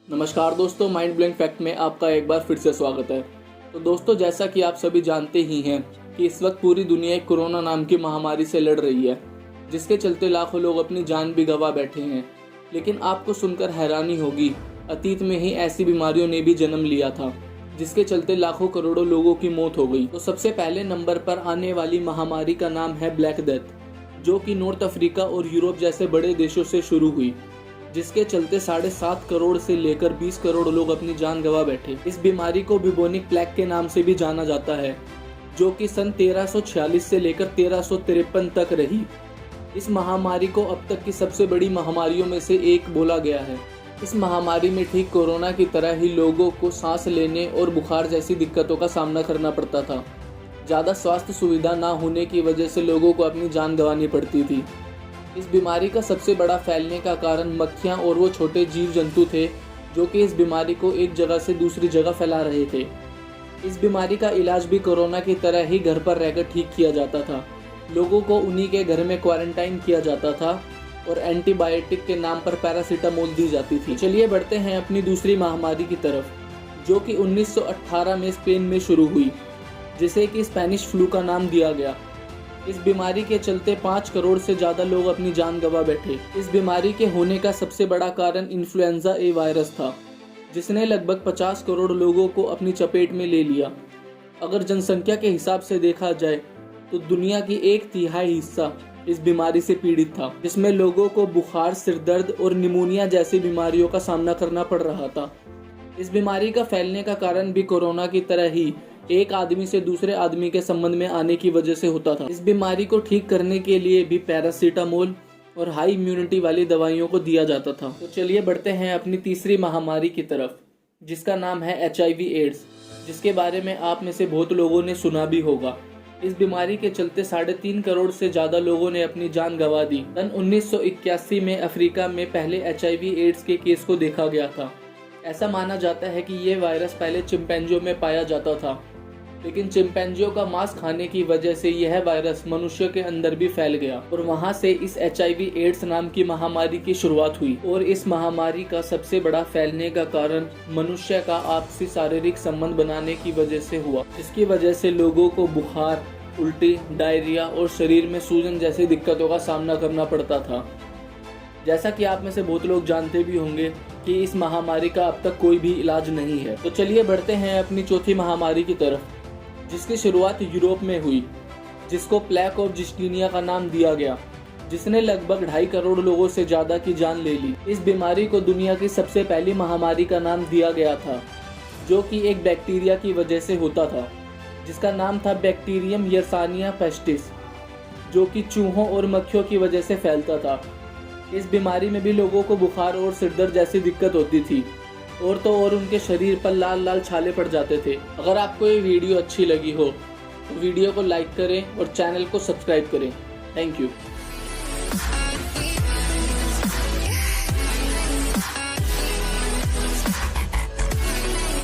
नमस्कार दोस्तों, mind blowing fact में आपका एक बार फिर से स्वागत है। तो दोस्तों, जैसा कि आप सभी जानते ही हैं कि इस वक्त पूरी दुनिया एक कोरोना नाम की महामारी से लड़ रही है, जिसके चलते लाखों लोग अपनी जान भी गंवा बैठे हैं। लेकिन आपको सुनकर हैरानी होगी, अतीत में ही ऐसी बीमारियों ने भी जन्म लिया था, जिसके चलते लाखों करोड़ों लोगों की मौत हो गई। तो सबसे पहले नंबर पर आने वाली महामारी का नाम है ब्लैक डेथ, जो कि नॉर्थ अफ्रीका और यूरोप जैसे बड़े देशों से शुरू हुई, जिसके चलते 7.5 करोड़ से लेकर 20 करोड़ लोग अपनी जान गंवा बैठे। इस बीमारी को ब्यूबोनिक प्लेग के नाम से भी जाना जाता है, जो कि सन 1346 से लेकर 1353 तक रही। इस महामारी को अब तक की सबसे बड़ी महामारियों में से एक बोला गया है। इस महामारी में ठीक कोरोना की तरह ही लोगों को सांस लेने और बुखार जैसी दिक्कतों का सामना करना पड़ता था। ज़्यादा स्वास्थ्य सुविधा ना होने की वजह से लोगों को अपनी जान गंवानी पड़ती थी। इस बीमारी का सबसे बड़ा फैलने का कारण मक्खियाँ और वो छोटे जीव जंतु थे, जो कि इस बीमारी को एक जगह से दूसरी जगह फैला रहे थे। इस बीमारी का इलाज भी कोरोना की तरह ही घर पर रहकर ठीक किया जाता था। लोगों को उन्हीं के घर में क्वारंटाइन किया जाता था और एंटीबायोटिक के नाम पर पैरासीटामोल दी जाती थी। चलिए बढ़ते हैं अपनी दूसरी महामारी की तरफ, जो कि 1918 में स्पेन में शुरू हुई, जिसे कि स्पेनिश फ्लू का नाम दिया गया। इस बीमारी के चलते 5 करोड़ से ज़्यादा लोग अपनी जान गंवा बैठे। इस बीमारी के होने का सबसे बड़ा कारण इन्फ्लुएंजा ए वायरस था, जिसने लगभग 50 करोड़ लोगों को अपनी चपेट में ले लिया। अगर जनसंख्या के हिसाब से देखा जाए तो दुनिया की 1/3 हिस्सा इस बीमारी से पीड़ित था, जिसमें लोगों को बुखार, सिरदर्द और निमोनिया जैसी बीमारियों का सामना करना पड़ रहा था। इस बीमारी का फैलने का कारण भी कोरोना की तरह ही एक आदमी से दूसरे आदमी के संबंध में आने की वजह से होता था। इस बीमारी को ठीक करने के लिए भी पैरासीटामोल और हाई इम्यूनिटी वाली दवाइयों को दिया जाता था। तो चलिए बढ़ते हैं अपनी तीसरी महामारी की तरफ, जिसका नाम है HIV एड्स, जिसके बारे में आप में से बहुत लोगों ने सुना भी होगा। इस बीमारी के चलते 3.5 करोड़ से ज़्यादा लोगों ने अपनी जान गंवा दी। सन 1981 में अफ्रीका में पहले HIV एड्स के केस को देखा गया था। ऐसा माना जाता है कि ये वायरस पहले चिंपैंजियों में पाया जाता था, लेकिन चिंपैंजियों का मांस खाने की वजह से यह वायरस मनुष्य के अंदर भी फैल गया और वहां से इस HIV एड्स नाम की महामारी की शुरुआत हुई। और इस महामारी का सबसे बड़ा फैलने का कारण मनुष्य का आपसी शारीरिक संबंध बनाने की वजह से हुआ, जिसकी वजह से लोगों को बुखार, उल्टी, डायरिया और शरीर में सूजन जैसी दिक्कतों का सामना करना पड़ता था। जैसा कि आप में से बहुत लोग जानते भी होंगे कि इस महामारी का अब तक कोई भी इलाज नहीं है। तो चलिए बढ़ते हैं अपनी चौथी महामारी की तरफ, जिसकी शुरुआत यूरोप में हुई, जिसको प्लेग ऑफ जिस्टीनिया का नाम दिया गया, जिसने लगभग 2.5 करोड़ लोगों से ज़्यादा की जान ले ली। इस बीमारी को दुनिया की सबसे पहली महामारी का नाम दिया गया था, जो कि एक बैक्टीरिया की वजह से होता था, जिसका नाम था बैक्टीरियम यर्सानिया पेस्टिस, जो कि चूहों और मक्खियों की वजह से फैलता था। इस बीमारी में भी लोगों को बुखार और सिरदर्द जैसी दिक्कत होती थी, और तो और उनके शरीर पर लाल लाल छाले पड़ जाते थे। अगर आपको ये वीडियो अच्छी लगी हो तो वीडियो को लाइक करें और चैनल को सब्सक्राइब करें। Thank you.